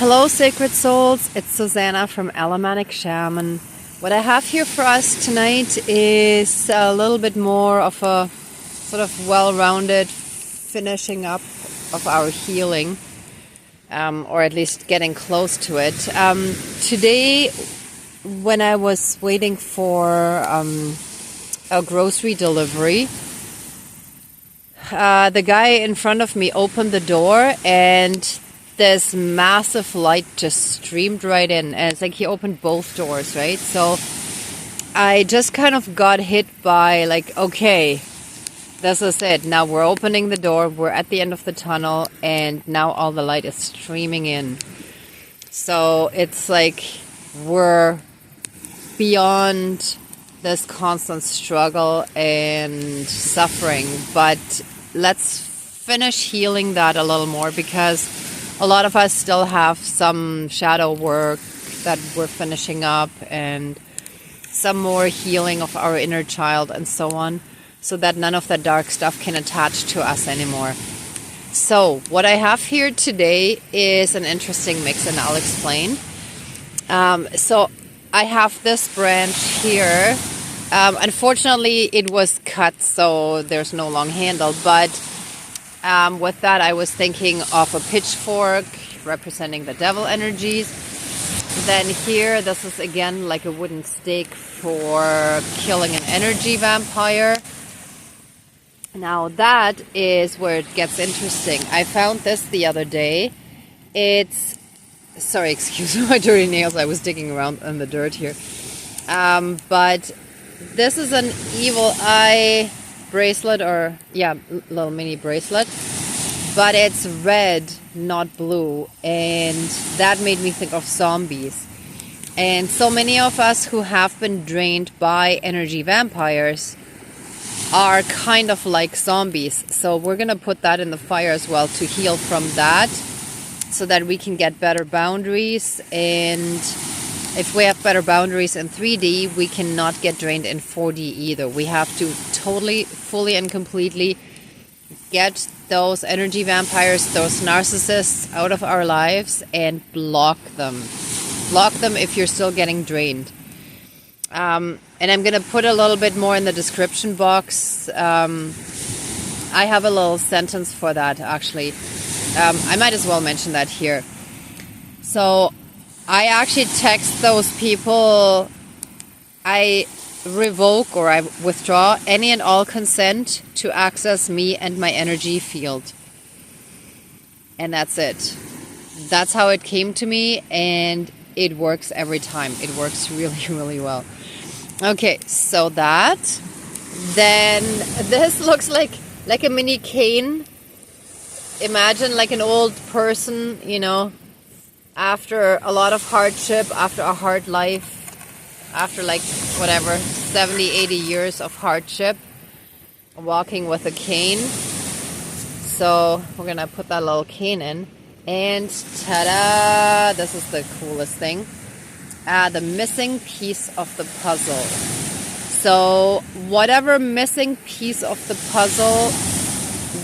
Hello, sacred souls. It's Susanna from Alamanic Shaman. What I have here for us tonight is a little bit more of a sort of well-rounded finishing up of our healing, or at least getting close to it. Today, when I was waiting for a grocery delivery, the guy in front of me opened the door and this massive light just streamed right in, and it's like he opened both doors, right? So I just kind of got hit by like, okay, this is it. Now we're opening the door, we're at the end of the tunnel, and now all the light is streaming in. So it's like we're beyond this constant struggle and suffering, but let's finish healing that a little more, because a lot of us still have some shadow work that we're finishing up and some more healing of our inner child and so on, so that none of that dark stuff can attach to us anymore. So what I have here today is an interesting mix, and I'll explain. So I have this branch here. Unfortunately, it was cut, so there's no long handle, but with that, I was thinking of a pitchfork representing the devil energies. Then here, this is again like a wooden stake for killing an energy vampire. Now that is where it gets interesting. I found this the other day. Sorry, excuse my dirty nails. I was digging around in the dirt here. But this is an evil eye bracelet, or little mini bracelet, but it's red, not blue, and that made me think of zombies. And so many of us who have been drained by energy vampires are kind of like zombies, so we're gonna put that in the fire as well to heal from that, so that we can get better boundaries. And if we have better boundaries in 3D, we cannot get drained in 4D either. We have to totally, fully and completely get those energy vampires, those narcissists out of our lives and block them. Block them if you're still getting drained. And I'm going to put a little bit more in the description box. I have a little sentence for that, actually. I might as well mention that here. So I actually text those people, I revoke or I withdraw any and all consent to access me and my energy field. And that's it. That's how it came to me, and it works every time. It works really, really well. Okay, so that. Then this looks like a mini cane. Imagine like an old person, you know, after a lot of hardship, after a hard life, after like whatever, 70, 80 years of hardship, walking with a cane. So we're gonna put that little cane in, and ta-da, this is the coolest thing. The missing piece of the puzzle. So whatever missing piece of the puzzle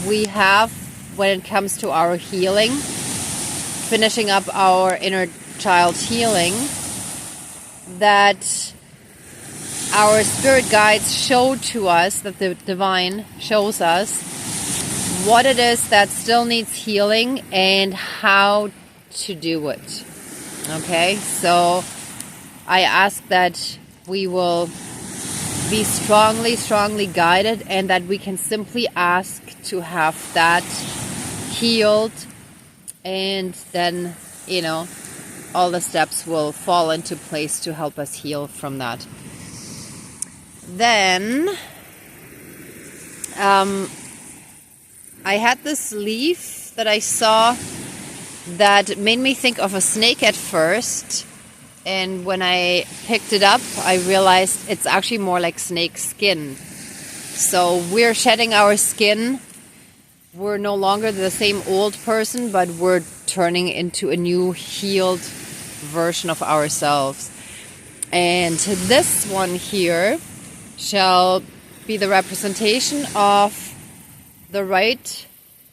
we have when it comes to our healing, finishing up our inner child healing, that our spirit guides show to us, that the divine shows us what it is that still needs healing and how to do it. Okay, so I ask that we will be strongly, strongly guided, and that we can simply ask to have that healed, and then, you know, all the steps will fall into place to help us heal from that. Then I had this leaf that I saw that made me think of a snake at first, and when I picked it up, I realized it's actually more like snake skin. So we're shedding our skin. We're no longer the same old person, but we're turning into a new healed version of ourselves. And this one here shall be the representation of the right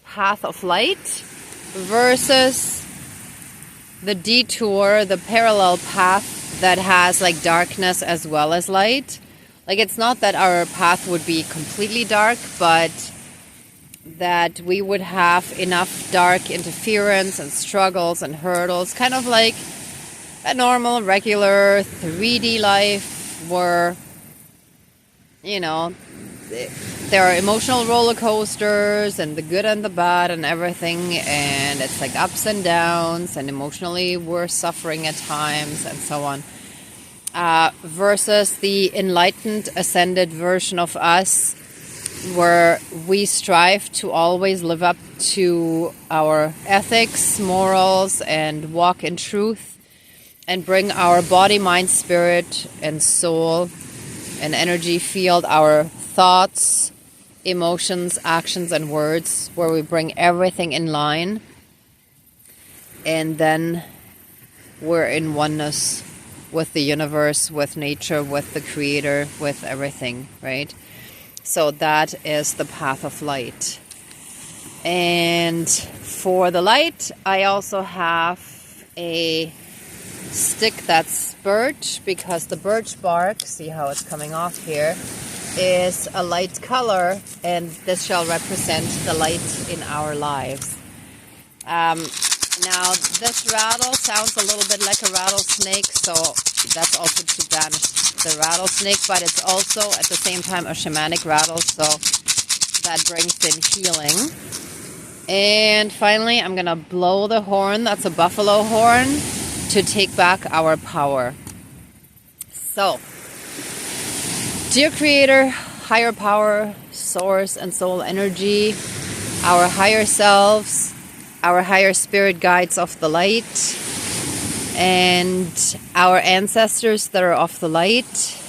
path of light versus the detour, the parallel path that has like darkness as well as light. Like, it's not that our path would be completely dark, but that we would have enough dark interference and struggles and hurdles, kind of like a normal, regular 3D life where, you know, there are emotional roller coasters and the good and the bad and everything, and it's like ups and downs, and emotionally we're suffering at times and so on. Versus the enlightened, ascended version of us, where we strive to always live up to our ethics, morals, and walk in truth, and bring our body, mind, spirit, and soul and energy field, our thoughts, emotions, actions, and words, where we bring everything in line, and then we're in oneness with the universe, with nature, with the creator, with everything, right? So that is the path of light. And for the light, I also have a stick that's birch, because the birch bark, see how it's coming off here, is a light color, and this shall represent the light in our lives. Now, this rattle sounds a little bit like a rattlesnake, so that's also to banish the rattlesnake, but it's also at the same time a shamanic rattle, so that brings in healing. And finally, I'm going to blow the horn. That's a buffalo horn, to take back our power. So, dear Creator, higher power, source, and soul energy, our higher selves, our higher spirit guides of the light, and our ancestors that are of the light,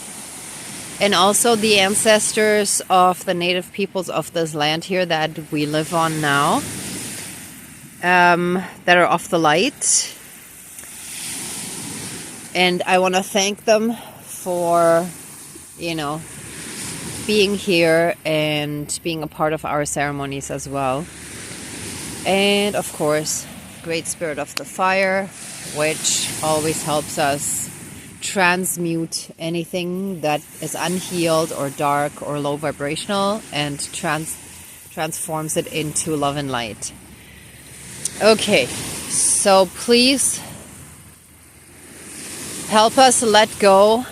and also the ancestors of the native peoples of this land here that we live on now, that are of the light. And I want to thank them for, you know, being here and being a part of our ceremonies as well. And of course, Great Spirit of the Fire, which always helps us transmute anything that is unhealed or dark or low vibrational, and transforms it into love and light. Okay, so please help us let go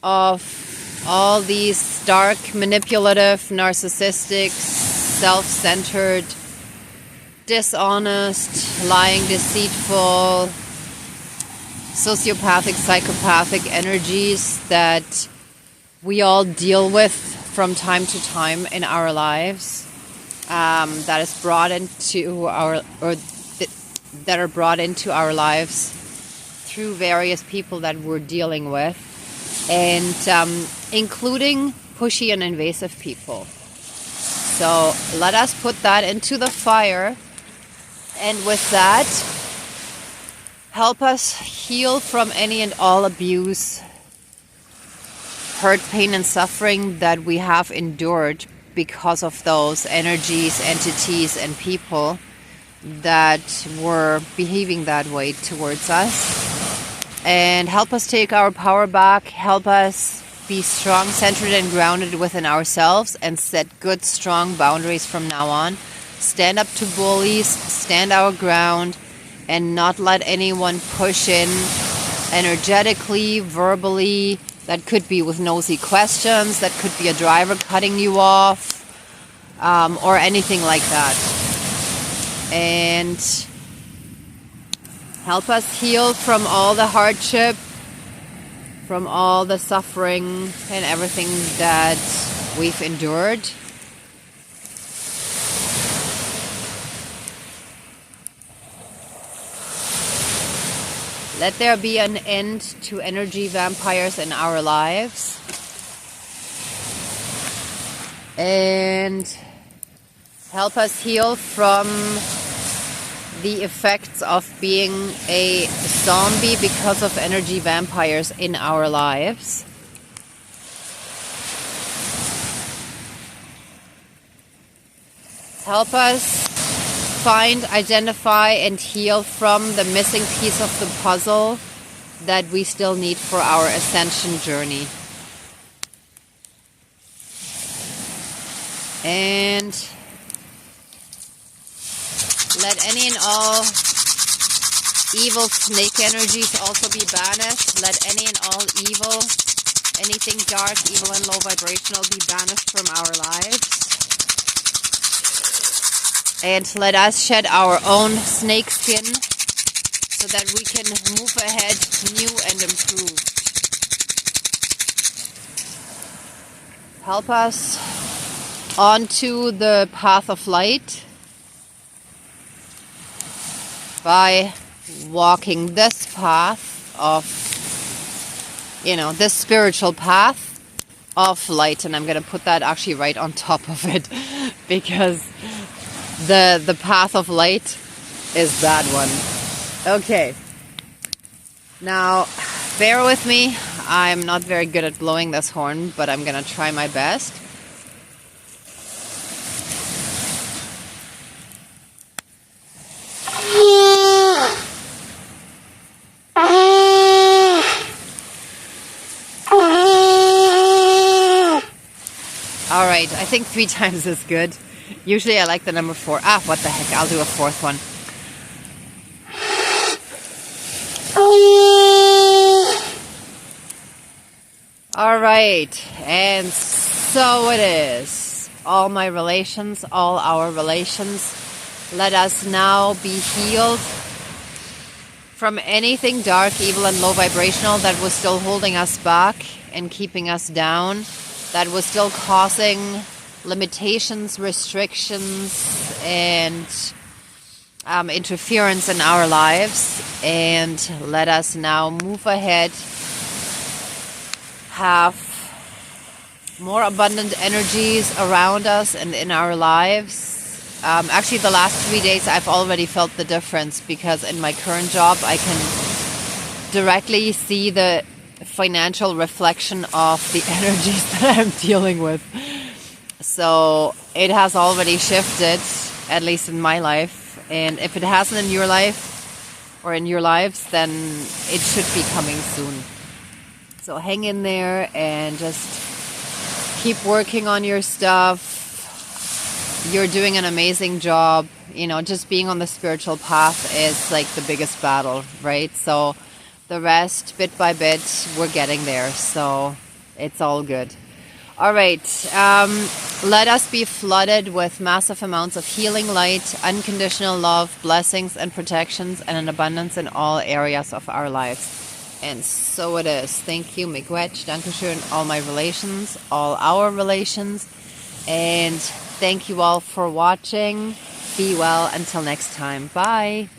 of all these dark, manipulative, narcissistic, self-centered, dishonest, lying, deceitful, sociopathic, psychopathic energies that we all deal with from time to time in our lives, that is brought into our, that are brought into our lives through various people that we're dealing with, and including pushy and invasive people. So let us put that into the fire. And with that, help us heal from any and all abuse, hurt, pain, and suffering that we have endured because of those energies, entities, and people that were behaving that way towards us. And help us take our power back, help us be strong, centered, and grounded within ourselves, and set good, strong boundaries from now on. Stand up to bullies, stand our ground, and not let anyone push in energetically, verbally. That could be with nosy questions, that could be a driver cutting you off, or anything like that. And help us heal from all the hardship, from all the suffering and everything that we've endured. Let there be an end to energy vampires in our lives. And help us heal from the effects of being a zombie because of energy vampires in our lives. Help us find, identify, and heal from the missing piece of the puzzle that we still need for our ascension journey. And let any and all evil snake energies also be banished. Let any and all evil, anything dark, evil, and low vibrational be banished from our lives. And let us shed our own snake skin so that we can move ahead new and improved. Help us onto the path of light by walking this path of, this spiritual path of light. And I'm going to put that actually right on top of it because the path of light is that one. Okay. Now, bear with me. I'm not very good at blowing this horn, but I'm going to try my best. Alright, I think 3 times is good. Usually I like the number 4. What the heck, I'll do a 4th one. Alright, and so it is. All my relations, all our relations, let us now be healed from anything dark, evil, and low vibrational that was still holding us back and keeping us down, that was still causing limitations, restrictions, and interference in our lives. And let us now move ahead, have more abundant energies around us and in our lives. Actually, the last 3 days I've already felt the difference, because in my current job I can directly see the financial reflection of the energies that I'm dealing with. So it has already shifted, at least in my life. And if it hasn't in your life or in your lives, then it should be coming soon. So hang in there and just keep working on your stuff. You're doing an amazing job. Just being on the spiritual path is like the biggest battle, right? So the rest, bit by bit, we're getting there. So it's all good. All right. Let us be flooded with massive amounts of healing light, unconditional love, blessings and protections, and an abundance in all areas of our lives. And so it is. Thank you, Miigwech, Dankeschön, all my relations, all our relations. And thank you all for watching. Be well until next time. Bye.